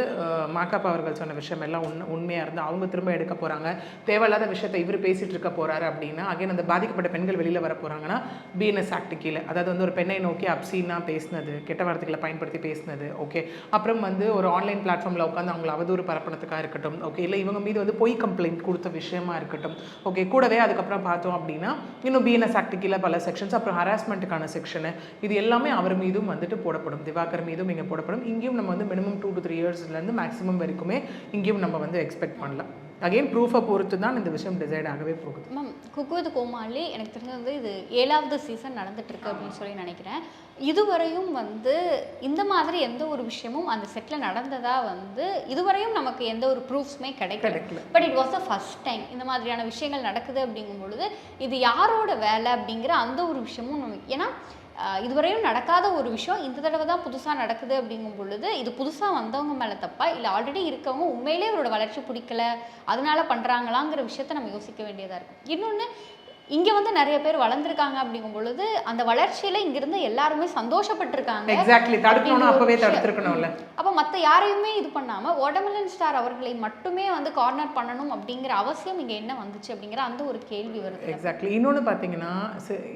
மாக்காப்பா அவர்கள் சொன்ன விஷயம் எல்லாம் உண்மையாக இருந்தால் அவங்க திரும்ப எடுக்க போகிறாங்க, தேவையில்லாத விஷயத்தை இவர் பேசிகிட்டு இருக்க போகிறாரு அப்படின்னா அகைன் அந்த பாதிக்கப்பட்ட பெண்கள் வெளியில் வர போகிறாங்கன்னா பிஎன்எஸ் ஆக்ட் கீழே, அதாவது வந்து ஒரு பெண்ணை நோக்கி அப்சீனா பேசினது, கெட்ட வார்த்தைகளை பயன்படுத்தி பேசினது. ஓகே, அப்புறம் வந்து ஒரு ஆன்லைன் பிளாட்ஃபார்மில் உட்காந்து அவங்களை அவதூறு பரப்பினதுக்காக இருக்கட்டும். ஓகே, இல்லை இவங்க மீது வந்து பொய் கம்ப்ளைண்ட் கொடுத்த விஷயமா இருக்கட்டும். ஓகே, கூடவே அதுக்கப்புறம் பார்த்தோம் அப்படின்னா இன்னும் பிஎன்எஸ் ஆக்ட் கீழே பல செக்ஷன்ஸ், அப்புறம் ஹராஸ்மெண்ட்டுக்கான செக்ஷனு, இது எல்லாமே அவர் மீதும் வந்துட்டு போடப்படும், திவாகர் மீதும் இங்கே போடப்படும். இங்கேயும் நம்ம வந்து மினிமம் 2 to 3 இயர்ஸ்லேருந்து மேக்ஸிமம் வரைக்குமே இங்கேயும் நம்ம வந்து எக்ஸ்பெக்ட் பண்ணலாம். அகெயின் ப்ரூஃபை பொறுத்து தான் இந்த விஷயம் டிசைட் ஆகவே போகுது. மேம், குக் வித் கோமாளி எனக்கு தெரிஞ்சது இது 7வது சீசன் நடந்துட்டுருக்கு அப்படின்னு சொல்லி நினைக்கிறேன். இதுவரையும் வந்து இந்த மாதிரி எந்த ஒரு விஷயமும் அந்த செட்டில் நடந்ததா வந்து இதுவரையும் நமக்கு எந்த ஒரு ப்ரூஃப்ஸுமே கிடைக்கல. But it was the first time இந்த மாதிரியான விஷயங்கள் நடக்குது அப்படிங்கும் பொழுது இது யாரோட வேலை அப்படிங்கிற அந்த ஒரு விஷயமும் நமக்கு, ஏன்னா இதுவரையும் நடக்காத ஒரு விஷயம் இந்த தடவை தான் புதுசாக நடக்குது அப்படிங்கும் பொழுது இது புதுசாக வந்தவங்க மேலே தப்பா இல்லை ஆல்ரெடி இருக்கவங்க உண்மையிலே அவரோட வளர்ச்சி பிடிக்கல அதனால பண்ணுறாங்களாங்கிற விஷயத்த நம்ம யோசிக்க வேண்டியதாக இருக்கும். இன்னொன்று, இங்கே வந்து நிறைய பேர் வளர்ந்துருக்காங்க அப்படிங்கும் பொழுது அந்த வளர்ச்சியில் இங்கிருந்து எல்லாருமே சந்தோஷப்பட்டிருக்காங்க. எக்ஸாக்ட்லி, தடுக்கணும், அப்பவே தடுத்துருக்கணும்ல. அப்போ மற்ற யாரையுமே இது பண்ணாமல் வாட்டர்மெலன் ஸ்டார் அவர்களை மட்டுமே வந்து கார்னர் பண்ணணும் அப்படிங்கிற அவசியம் இங்கே என்ன வந்துச்சு அப்படிங்கிற அந்த ஒரு கேள்வி வருது. எக்ஸாக்ட்லி. இன்னொன்று பார்த்தீங்கன்னா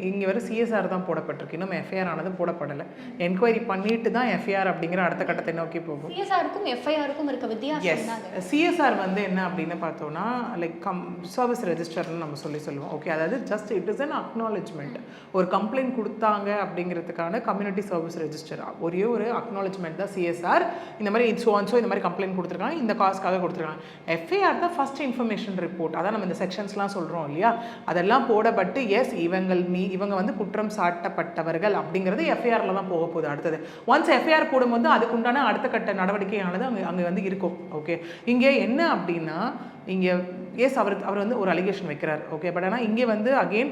இங்கே வர சிஎஸ்ஆர் தான் போடப்பட்டிருக்கு, இன்னும் எஃப்ஐஆர் ஆனது போடப்படலை. என்கொயரி பண்ணிட்டு தான் எஃப்ஐஆர் அப்படிங்கிற அடுத்த கட்டத்தை நோக்கி போகும். சிஎஸ்ஆருக்கும் எஃப்ஐஆருக்கும் இருக்க வித்தியாசம். சிஎஸ்ஆர் வந்து என்ன அப்படின்னு பார்த்தோம்னா லைக் சர்வீஸ் ரெஜிஸ்டர்னு நம்ம சொல்லுவோம். ஓகே, அதாவது just it is an acknowledgement. ஒரு கம்ப்ளைண்ட் கொடுத்தாங்க அப்படிங்கிறதுக்கான கம்யூனிட்டி சர்வீஸ் ரெஜிஸ்டர் ஒரே ஒரு அக்னாலஜ்மெண்ட் தான் சிஎஸ்ஆர். இந்த மாதிரி இந்த மாதிரி கம்ப்ளைண்ட் கொடுத்துருக்காங்க, இந்த காசுக்காக கொடுத்துருக்காங்க. எஃப்ஐஆர் தான் ஃபர்ஸ்ட் இன்ஃபர்மேஷன் ரிப்போர்ட். அதான் நம்ம இந்த செக்ஷன்ஸ்லாம் சொல்கிறோம் இல்லையா, அதெல்லாம் போடப்பட்டு எஸ் இவங்க வந்து குற்றம் சாட்டப்பட்டவர்கள் அப்படிங்கிறது எஃப்ஐஆரில் தான் போக போகுது. அடுத்தது ஒன்ஸ் எஃப்ஐஆர் போடும்போது அதுக்குண்டான அடுத்த கட்ட நடவடிக்கையானது அங்கே வந்து இருக்கும். ஓகே, இங்கே என்ன அப்படின்னா இங்கே அவர் வந்து ஒரு அலிகேஷன் வைக்கிறார். ஓகே, பட் ஆனால் இங்கே வந்து அகெயின்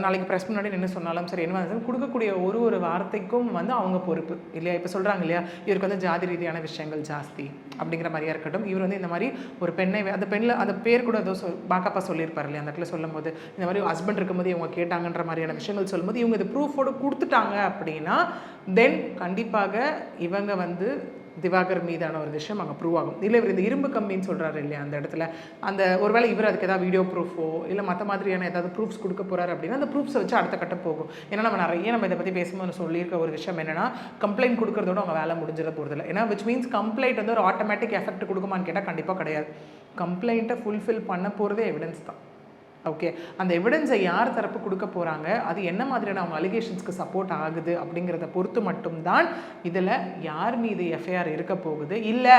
நாளைக்கு ப்ரெஸ் முன்னாடி என்ன சொன்னாலும் சரி, என்ன கொடுக்கக்கூடிய ஒரு வார்த்தைக்கும் வந்து அவங்க பொறுப்பு இல்லையா. இப்போ சொல்கிறாங்க இல்லையா, இவருக்கு வந்து ஜாதி ரீதியான விஷயங்கள் ஜாஸ்தி அப்படிங்கிற மாதிரியா இருக்கட்டும். இவர் வந்து இந்த மாதிரி ஒரு பெண்ணை அந்த பெண்ணில் அந்த பேர் கூட ஏதோ பாக்கப்பா சொல்லியிருப்பார் இல்லையா, அந்த இடத்துல சொல்லும் போது இந்த மாதிரி ஹஸ்பண்ட் இருக்கும்போது இவங்க கேட்டாங்கன்ற மாதிரியான விஷயங்கள் சொல்லும்போது இவங்க இது ப்ரூஃபோடு கொடுத்துட்டாங்க அப்படின்னா தென் கண்டிப்பாக இவங்க வந்து திவாகர் மீதான ஒரு விஷயம் அங்கே ப்ரூவ் ஆகும். இல்லை இவர் இந்த இரும்பு கம்பின்னு சொல்கிறாரு இல்லையா, அந்த இடத்துல அந்த ஒருவேளை இவர் அதுக்கு ஏதாவது வீடியோ ப்ரூஃபோ இல்லை மற்ற மாதிரியான ஏதாவது ப்ரூஃப்ஸ் கொடுக்க போகிறாரு அப்படின்னா அந்த ப்ரூஃப்ஸை வச்சு அடுத்த கட்டம் போகும். ஏன்னா நம்ம இதை பற்றி பேசும்போது சொல்லியிருக்க ஒரு விஷயம் என்னென்னா கம்ப்ளைண்ட் கொடுக்கறதோட அவங்க வேலை முடிஞ்சிட போகிறதில்ல. ஏன்னா விச் மீன்ஸ் கம்ப்ளைண்ட் வந்து ஒரு ஆட்டோமேட்டிக் எஃபெக்ட் கொடுக்குமான்னு கேட்டால் கண்டிப்பாக கிடையாது. கம்ப்ளைண்ட்டை ஃபுல்ஃபில் பண்ண போகிறதே எவிடன்ஸ் தான். ஓகே, அந்த எவிடன்ஸை யார் தரப்பு கொடுக்க போகிறாங்க, அது என்ன மாதிரியான அவங்க அலிகேஷன்ஸ்க்கு சப்போர்ட் ஆகுது அப்படிங்கிறத பொறுத்து மட்டும்தான் இதில் யார் மீது எஃப்ஐஆர் இருக்க போகுது. இல்லை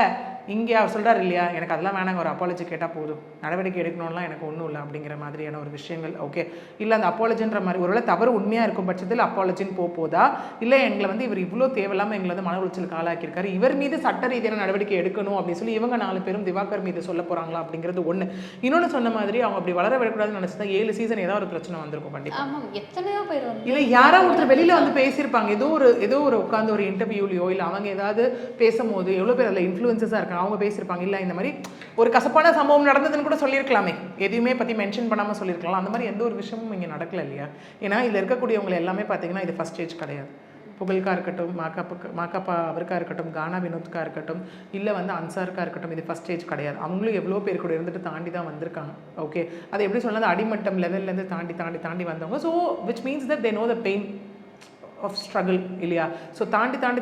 இங்கே அவர் சொல்கிறார் இல்லையா, எனக்கு அதெல்லாம் வேணாங்க, ஒரு அப்பாலஜி கேட்டால் போதும், நடவடிக்கை எடுக்கணும்லாம் எனக்கு ஒன்றும் இல்லை அப்படிங்கிற மாதிரியான ஒரு விஷயங்கள். ஓகே, இல்லை அந்த அப்பாலஜின்ற மாதிரி ஒருவேளை தவறு உண்மையாக இருக்கும் பட்சத்தில் அப்பாலஜின்னு போதா, இல்லை எங்களை வந்து இவர் இவ்வளோ தேவையில்லாமல் எங்களை வந்து மன உளைச்சலுக்கு ஆளாக்கியிருக்காரு, இவர் மீது சட்ட ரீதியான நடவடிக்கை எடுக்கணும் அப்படின்னு சொல்லி இவங்க 4 பேரும் திவாகர் மீது சொல்ல போகிறாங்களா அப்படிங்கிறது ஒன்று. இன்னொன்று சொன்ன மாதிரி அவங்க அப்படி வளர விடக்கூடாது நினைச்சா 7 சீசன் ஏதாவது ஒரு பிரச்சனை வந்திருக்கும் கண்டிப்பா. எத்தனையோ பேர் இல்ல யாரோ ஒருத்தர் வெளியில வந்து பேசியிருப்பாங்க, ஏதோ ஒரு உட்கார்ந்து ஒரு இன்டர்வியூலயோ இல்ல அவங்க ஏதாவது பேசும்போது எவ்வளவு பேர் அதுல இன்ஃப்ளூயன்சஸா இருக்காங்க, அவங்க பேசியிருப்பாங்க இல்ல இந்த மாதிரி ஒரு கசப்பான சம்பவம் நடந்ததுன்னு கூட சொல்லியிருக்கலாமே, எதுவுமே பத்தி மென்ஷன் பண்ணாம சொல்லியிருக்கலாம். அந்த மாதிரி எந்த ஒரு விஷயமும் இங்க நடக்கல இல்லையா. ஏன்னா இதுல இருக்கக்கூடியவங்க எல்லாமே பாத்தீங்கன்னா இது ஃபர்ஸ்ட் ஸ்டேஜ் கிடையாது. புகழ்கா இருக்கட்டும், மாக்காப்பா அவருக்கா இருக்கட்டும், கானா வினோத்கா இருக்கட்டும், இல்லை வந்து அன்சாருக்கா இருக்கட்டும், இது ஃபஸ்ட் ஸ்டேஜ் கிடையாது. அவங்களும் எவ்வளோ பேர் கூட இருந்துட்டு தாண்டி தான் வந்திருக்காங்க. ஓகே, அது எப்படி சொன்னது, அடிமட்டம் லெவல்லேருந்து தாண்டி வந்தவங்க. So which means that they know the pain of struggle இல்லையா. ஸோ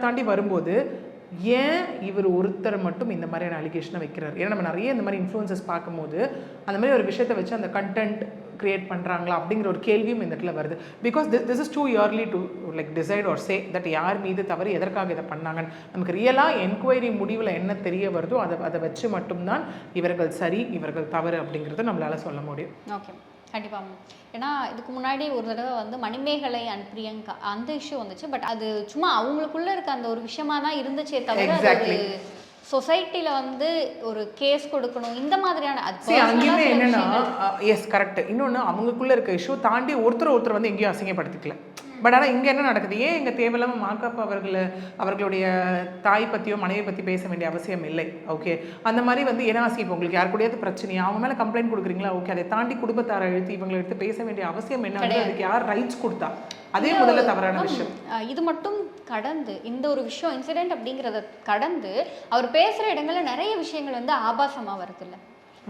தாண்டி வரும்போது ஏன் இவர் ஒருத்தர் மட்டும் இந்த மாதிரியான அலிகேஷனை வைக்கிறார். ஏன்னா நம்ம நிறைய இந்த மாதிரி இன்ஃப்ளூயன்சஸ் பார்க்கும்போது அந்த மாதிரி ஒரு விஷயத்தை வச்சு அந்த கண்டென்ட் கிரியேட் பண்ணுறாங்களா அப்படிங்கிற ஒரு கேள்வியும் இந்த இடத்துல வருது. Because this is too early to like decide or say that யார் மீது தவறு, எதற்காக இதை பண்ணாங்கன்னு. நமக்கு ரியலாக என்கொயரி முடிவில் என்ன தெரிய வருதோ அதை வச்சு மட்டும்தான் இவர்கள் சரி இவர்கள் தவறு அப்படிங்கிறத நம்மளால் சொல்ல முடியும். ஓகே, கண்டிப்பாக. ஏன்னா இதுக்கு முன்னாடி ஒரு தடவை வந்து மணிமேகலை அண்ட் பிரியங்கா அந்த இஷ்யூ வந்துச்சு. பட் அது சும்மா அவங்களுக்குள்ள இருக்க அந்த ஒரு விஷயமா தான் இருந்துச்சே தவிர சொசைட்டில வந்து ஒரு கேஸ் கொடுக்கணும் இந்த மாதிரியான அங்கேயுமே என்னன்னா எஸ் கரெக்ட். இன்னொன்று அவங்களுக்குள்ள இருக்க இஷ்யூ தாண்டி ஒருத்தர் வந்து எங்கேயும் அசிங்கப்படுத்திக்கல. பட் ஆனால் இங்கே என்ன நடக்குது, ஏன் இங்கே தேவையில்லாமல் மாக்காப்பா அவர்களுடைய தாய் பற்றியோ மனைவி பற்றி பேச வேண்டிய அவசியம் இல்லை. ஓகே, அந்த மாதிரி வந்து ஏன்னா இப்போ உங்களுக்கு யார் கூடயாவது பிரச்சனையா அவங்க மேலே கம்ப்ளைண்ட் கொடுக்குறீங்களா, ஓகே, அதை தாண்டி குடும்பத்தாரை எழுத்து இவங்களை எடுத்து பேச வேண்டிய அவசியம் என்ன, அதுக்கு யார் ரைட்ஸ் கொடுத்தா, அதே முதல்ல தவறான விஷயம். இது மட்டும் கடந்து இந்த ஒரு விஷயம் இன்சிடென்ட் அப்படிங்கிறத கடந்து அவர் பேசுகிற இடங்கள்ல நிறைய விஷயங்கள் வந்து ஆபாசமாக வருது இல்லை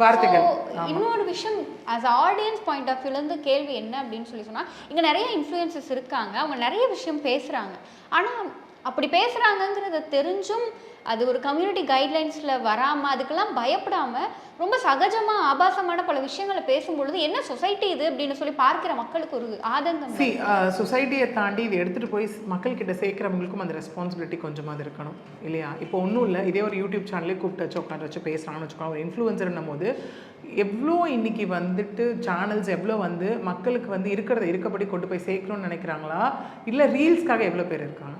வார்த்தைகள். இன்னொரு விஷயம் ஆஸ் ஆடியன்ஸ் பாயிண்ட் ஆஃப் வியூலேருந்து கேள்வி என்ன அப்படின்னு சொன்னால், இங்கே நிறைய இன்ஃப்ளூயன்சஸ் இருக்காங்க, அவங்க நிறைய விஷயம் பேசுகிறாங்க. ஆனால் அப்படி பேசுகிறாங்கங்கிறத தெரிஞ்சும் அது ஒரு கம்யூனிட்டி கைட்லைன்ஸில் வராமல் அதுக்கெல்லாம் பயப்படாமல் ரொம்ப சகஜமாக ஆபாசமான பல விஷயங்களை பேசும்பொழுது என்ன சொசைட்டி இது அப்படின்னு சொல்லி பார்க்குற மக்களுக்கு ஒரு ஆதங்கம். சொசைட்டியை தாண்டி இது எடுத்துகிட்டு போய் மக்கள்கிட்ட சேர்க்குறவங்களுக்கும் அந்த ரெஸ்பான்சிபிலிட்டி கொஞ்சமாக இருக்கணும் இல்லையா. இப்போ ஒன்றும் இல்லை, இதே ஒரு யூடியூப் சேனலே கூப்பிட்டு வச்சு உட்காந்து வச்சு பேசுகிறாங்கன்னு வச்சுக்கோங்க, ஒரு இன்ஃப்ளூயன்சர்னும் போது எவ்வளோ இன்றைக்கி வந்துட்டு சேனல்ஸ் எவ்வளோ வந்து மக்களுக்கு வந்து இருக்கிறத இருக்கப்படி கொண்டு போய் சேர்க்கணும்னு நினைக்கிறாங்களா, இல்லை ரீல்ஸ்க்காக எவ்வளோ பேர் இருக்காங்க.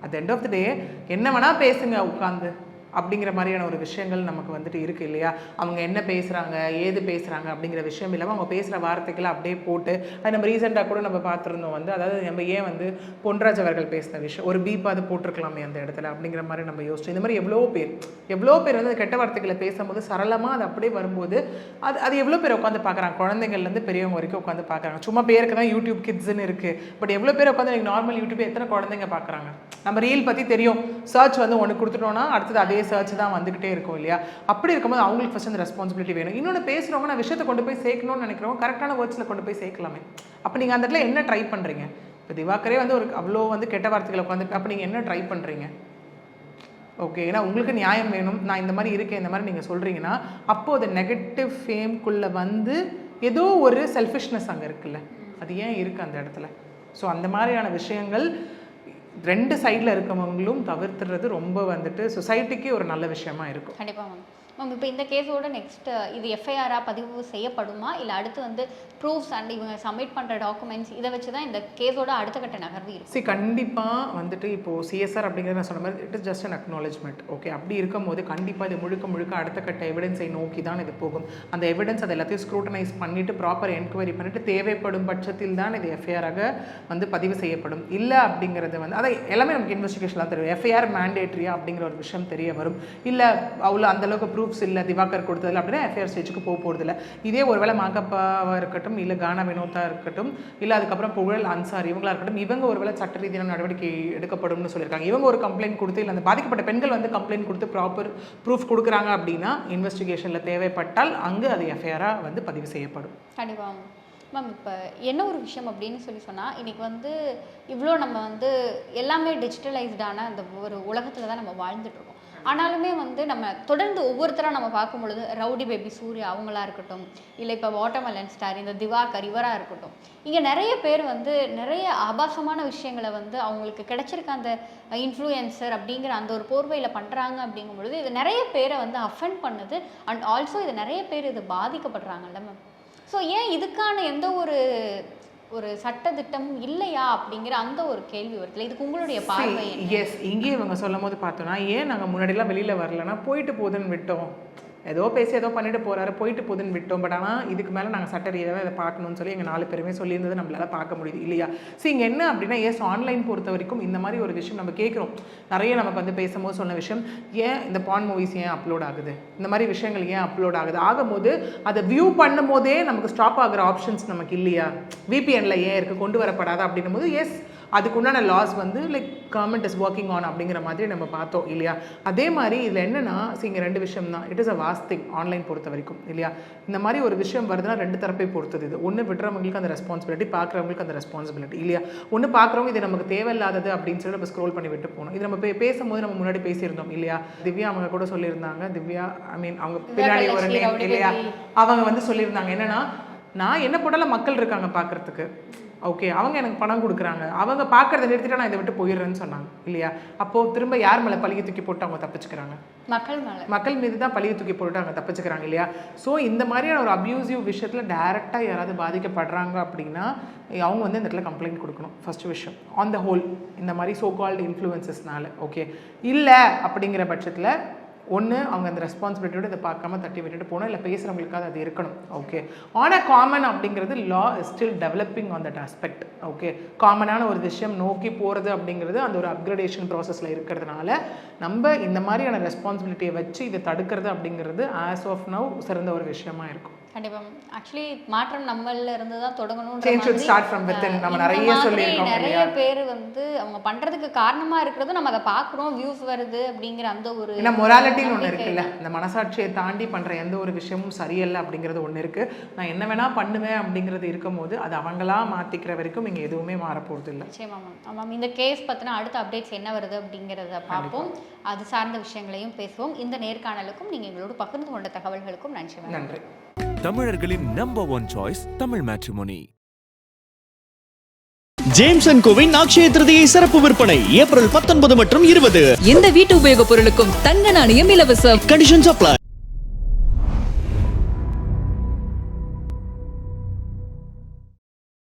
அட் எண்ட் ஆஃப் த டே என்ன வேணால் பேசுங்க உட்காந்து அப்படிங்கிற மாதிரியான ஒரு விஷயங்கள் நமக்கு வந்துட்டு இருக்குது இல்லையா. அவங்க என்ன பேசுகிறாங்க ஏது பேசுகிறாங்க அப்படிங்கிற விஷயம் இல்லாமல் அவங்க பேசுகிற வார்த்தைகளை அப்படியே போட்டு அது நம்ம ரீசெண்டாக கூட நம்ம பார்த்துருந்தோம் வந்து, அதாவது நம்ம ஏன் வந்து பொன்ராஜ் அவர்கள் பேசின விஷயம் ஒரு பீப் அது போட்டிருக்கலாமே அந்த இடத்துல அப்படிங்கிற மாதிரி நம்ம யோசிச்சோம். இந்த மாதிரி எவ்வளோ பேர் வந்து கெட்ட வார்த்தைகளை பேசும்போது சரளமாக அது அப்படியே வரும்போது அது எவ்வளோ பேர் உட்காந்து பார்க்குறாங்க, குழந்தைங்கள்லேருந்து பெரியவங்க வரைக்கும் உட்காந்து பார்க்குறாங்க. சும்மா பேருக்கு தான் யூடியூப் கிட்ஸ்ன்னு இருக்குது, பட் எவ்வளோ பேர் உட்காந்து எனக்கு நார்மல் யூடியூப் எத்தனை குழந்தைங்க பார்க்குறாங்க. நம்ம ரீல் பற்றி தெரியும், சர்ச் வந்து ஒன்று கொடுத்துட்டோன்னா அடுத்தது அதே சர்ச் தான் வந்துகிட்டே இருக்கும் இல்லையா. அப்படி இருக்கும்போது அவங்களுக்கு ஃபர்ஸ்ட் அந்த ரெஸ்பான்சிபிலிட்டி வேணும். இன்னொன்று பேசுகிறவங்க நான் விஷயத்தை கொண்டு போய் சேர்க்கணும்னு நினைக்கிறவங்க கரெக்டான வேர்ட்ஸில் கொண்டு போய் சேர்க்கலாமே. அப்போ நீங்கள் அந்த இடத்துல என்ன ட்ரை பண்ணுறீங்க? இப்போ திவாகரே வந்து ஒரு அவ்வளோ வந்து கெட்ட வார்த்தைகளை உட்காந்து அப்போ நீங்கள் என்ன ட்ரை பண்ணுறீங்க? ஓகே, ஏன்னா உங்களுக்கு நியாயம் வேணும், நான் இந்த மாதிரி இருக்கேன் இந்த மாதிரி நீங்கள் சொல்கிறீங்கன்னா அப்போது அது நெகட்டிவ் ஃபேம்குள்ளே வந்து ஏதோ ஒரு செல்ஃபிஷ்னஸ் அங்கே இருக்குல்ல, அது ஏன் இருக்குது அந்த இடத்துல? ஸோ அந்த மாதிரியான விஷயங்கள் ரெண்டு சைடில் இருக்கவங்களும் தவிர்த்துறது ரொம்ப வந்துட்டு சொசைட்டிக்கு ஒரு நல்ல விஷயமா இருக்கும். கண்டிப்பாக மேம். இப்போ இந்த கேஸோட நெக்ஸ்ட் இது எஃப்ஐஆராக பதிவு செய்யப்படுமா, இல்லை அடுத்து வந்து ப்ரூஃப்ஸ் அண்ட் இவங்க சப்மிட் பண்ணுற டாக்குமெண்ட்ஸ் இதை வச்சு தான் இந்த கேஸோட அடுத்த கட்ட நகர்வு இருக்கும்? கண்டிப்பாக வந்துட்டு இப்போது சிஎஸ்ஆர் அப்படிங்கிறத நான் சொன்ன மாதிரி it is just an acknowledgement. Okay, அப்படி இருக்கும்போது கண்டிப்பாக இது முழுக்க அடுத்த கட்ட எவிடன்ஸை நோக்கி தான் இது போகும். அந்த எவிடன்ஸ் அதை எல்லாத்தையும் ஸ்க்ரூட்டனைஸ் பண்ணிவிட்டு ப்ராப்பர் என்கொயரி பண்ணிவிட்டு தேவைப்படும் பட்சத்தில் தான் இது எஃப்ஐஆராக வந்து பதிவு செய்யப்படும். இல்லை அப்படிங்கிறது வந்து அதை எல்லாமே நமக்கு இன்வெஸ்டிகேஷன்லாம் தெரியும். எஃப்ஐஆர் மேண்டேட்ரியா அப்படிங்கிற ஒரு விஷயம் தெரிய வரும். இல்லை அவ்வளோ அந்தளவுக்கு ப்ரூஃப்ஸ் இல்லை திவாகர் கொடுத்ததில்ல அப்படின்னா எஃப்ஐஆர் ஸ்டேஜுக்கு போகிறதில்ல. இதே ஒருவேளை மாகப்பாவாக இருக்கட்டும், இல்லை கானா வினோதா இருக்கட்டும், இல்லை அதுக்கப்புறம் புகழ் அன்சார் இவங்களா இருக்கட்டும், இவங்க ஒருவேளை சட்ட ரீதியான நடவடிக்கை எடுக்கப்படும்னு சொல்லியிருக்காங்க. இவங்க ஒரு கம்ப்ளைண்ட் கொடுத்து இல்லை அந்த பாதிக்கப்பட்ட பெண்கள் வந்து கம்ப்ளைண்ட் கொடுத்து ப்ராப்பர் ப்ரூஃப் கொடுக்குறாங்க அப்படின்னா இன்வெஸ்டிகேஷனில் தேவைப்பட்டால் அங்கே அது எஃப்ஐஆராக வந்து பதிவு செய்யப்படும். கண்டிப்பாக மேம். இப்போ என்ன ஒரு விஷயம் அப்படின்னு சொன்னால், இன்றைக்கி வந்து இவ்வளோ நம்ம வந்து எல்லாமே டிஜிட்டலைஸ்டான அந்த ஒரு உலகத்தில் தான் நம்ம வாழ்ந்துட்டுருக்கோம். ஆனாலுமே வந்து நம்ம தொடர்ந்து ஒவ்வொருத்தராக நம்ம பார்க்கும் பொழுது ரவுடி பேபி சூர்யா அவங்களா இருக்கட்டும், இல்லை இப்போ வாட்டர்மெலன் ஸ்டார் இந்த திவாகர் இவராக இருக்கட்டும், இங்கே நிறைய பேர் வந்து நிறைய ஆபாசமான விஷயங்களை வந்து அவங்களுக்கு கிடைச்சிருக்க அந்த இன்ஃப்ளூயன்சர் அப்படிங்கிற அந்த ஒரு போர்வையில் பண்ணுறாங்க. அப்படிங்கும் பொழுது இது நிறைய பேரை வந்து அஃபெண்ட் பண்ணுது அண்ட் ஆல்சோ இது நிறைய பேர் இது பாதிக்கப்படுறாங்கல்ல மேம். ஸோ ஏன் இதுக்கான எந்த ஒரு சட்டத்திட்டமும் இல்லையா அப்படிங்கிற அந்த ஒரு கேள்வி வருது. இதுக்கு உங்களுடைய பார்வை? எஸ், இங்கேயே இவங்க சொல்லும் போது பார்த்தோன்னா ஏன் நாங்கள் முன்னாடிலாம் வெளியில் வரலன்னா போயிட்டு போகுதுன்னு விட்டோம், ஏதோ பேசி ஏதோ பண்ணிட்டு போகிறாரு போயிட்டு போகுதுன்னு விட்டோம். பட் ஆனால் இதுக்கு மேலே நாங்கள் சட்ட ரீதியாக இதை பார்க்கணும்னு சொல்லி எங்கள் 4 பேருமே சொல்லியிருந்தது நம்மளால் பார்க்க முடியுது இல்லையா. இங்கே என்ன அப்படின்னா எஸ் ஆன்லைன் பொறுத்த வரைக்கும் இந்த மாதிரி ஒரு விஷயம் நம்ம கேட்குறோம். நிறைய நமக்கு வந்து பேசும்போது சொன்ன விஷயம், ஏன் இந்த பான் மூவிஸ் ஏன் அப்லோட் ஆகுது, இந்த மாதிரி விஷயங்கள் ஏன் அப்லோட் ஆகுது, ஆகும்போது அதை வியூ பண்ணும் போதே நமக்கு ஸ்டாப் ஆகிற ஆப்ஷன்ஸ் நமக்கு இல்லையா, விபிஎன்ல ஏன் இருக்குது கொண்டு வரப்படாது அப்படின்னும் போது எஸ் அதுக்குண்டான லாஸ் வந்து like government is working on அப்படிங்கிற மாதிரி நம்ம பார்த்தோம் இல்லையா. அதே மாதிரி இதில் என்னென்னா இங்கே 2 விஷயம் தான். It is a vast thing online பொறுத்த வரைக்கும் இல்லையா. இந்த மாதிரி ஒரு விஷயம் வருதுன்னா 2 தரப்பை பொறுத்தது. இது ஒன்று விடுறவங்களுக்கு அந்த ரெஸ்பான்சிபிலிட்டி, பார்க்குறவங்களுக்கு அந்த ரெஸ்பான்சிபிலிட்டி இல்லையா. ஒன்று பார்க்குறவங்க இது நமக்கு தேவையில்லாதது அப்படின்னு சொல்லி நம்ம ஸ்க்ரோல் பண்ணி விட்டு போகணும். இது நம்ம பேசும்போது நம்ம முன்னாடி பேசியிருந்தோம் இல்லையா. திவ்யா அவங்க கூட சொல்லியிருந்தாங்க, திவ்யா ஐ மீன் அவங்க பின்னாடி ஒரு நேம் இல்லையா, அவங்க வந்து சொல்லியிருந்தாங்க என்னென்னா நான் என்ன போட்டாலும் மக்கள் இருக்காங்க பார்க்குறதுக்கு, ஓகே அவங்க எனக்கு பணம் கொடுக்குறாங்க, அவங்க பார்க்கறத நிறுத்திட்டா நான் இதை விட்டு போயிடுறேன்னு சொன்னாங்க இல்லையா. அப்போது திரும்ப யார் மேலே பழியை தூக்கி போட்டு அவங்க தப்பிச்சுக்கிறாங்க, மக்கள் மீது தான் பழியை தூக்கி போட்டு அவங்க தப்பிச்சுக்கிறாங்க இல்லையா. ஸோ இந்த மாதிரியான ஒரு அப்யூசிவ் விஷயத்தில் டைரெக்டாக யாராவது பாதிக்கப்படுறாங்க அப்படின்னா அவங்க வந்து இந்த இடத்துல கம்ப்ளைண்ட் கொடுக்கணும் ஃபர்ஸ்ட் விஷயம். ஆன் த ஹோல் இந்த மாதிரி சோ கால்டு இன்ஃப்ளூயன்சஸ்னால ஓகே இல்லை அப்படிங்கிற பட்சத்தில் ஒன்று அவங்க அந்த ரெஸ்பான்சிபிலிட்டியோட இதை பார்க்காம தட்டி விட்டுட்டு போகணும், இல்லை பேசுகிறவங்களுக்காக அது இருக்கணும். ஓகே, ஆன் அ காமன் அப்படிங்கிறது லா is still developing on that aspect. Okay, காமனான ஒரு விஷயம் நோக்கி போகிறது அப்படிங்கிறது அந்த ஒரு அப்கிரேடேஷன் ப்ராசஸில் இருக்கிறதுனால நம்ம இந்த மாதிரியான ரெஸ்பான்சிபிலிட்டியை வச்சு இதை தடுக்கிறது அப்படிங்கிறது ஆஸ் ஆஃப் நவ் சிறந்த ஒரு விஷயமா இருக்கும். கண்டிப்பாக. ஆக்சுவலி மாற்றம் நம்மள இருந்து தான் தொடங்கணும். நிறைய பேர் வந்து அவங்க பண்றதுக்கு காரணமா இருக்கிறது நம்ம அதை பார்க்குறோம், வியூஸ் வருது அப்படிங்கிற அந்த ஒரு மொராலிட்டின்னு ஒன்று இருக்குல்ல, இந்த மனசாட்சியை தாண்டி பண்ற எந்த ஒரு விஷயமும் சரியல்ல அப்படிங்கிறது ஒன்று இருக்கு. நான் என்ன வேணா பண்ணுவேன் அப்படிங்கிறது இருக்கும் போது அது அவங்களா மாத்திக்கிற வரைக்கும் இங்க எதுவுமே மாறப்போறது இல்லை. நிச்சயமா மேம். ஆமாம், இந்த கேஸ் பத்தின அடுத்த அப்டேட்ஸ் என்ன வருது அப்படிங்கிறத பார்ப்போம். அது சார்ந்த விஷயங்களையும் பேசுவோம். இந்த நேர்காணலுக்கும் நீங்க எங்களோடு பகிர்ந்து கொண்ட தகவல்களுக்கும் நன்றி. நன்றி. தமிழர்களின் number 1 choice Tamil matrimony. James and CoWIN Akshaya Tritiya சிறப்பு விற்பனை ஏப்ரல் 19 மற்றும் 20. எந்த வீட்டு உபயோகப் பொருளுக்கும் தங்க நாணயம் இலவசம். Conditions apply.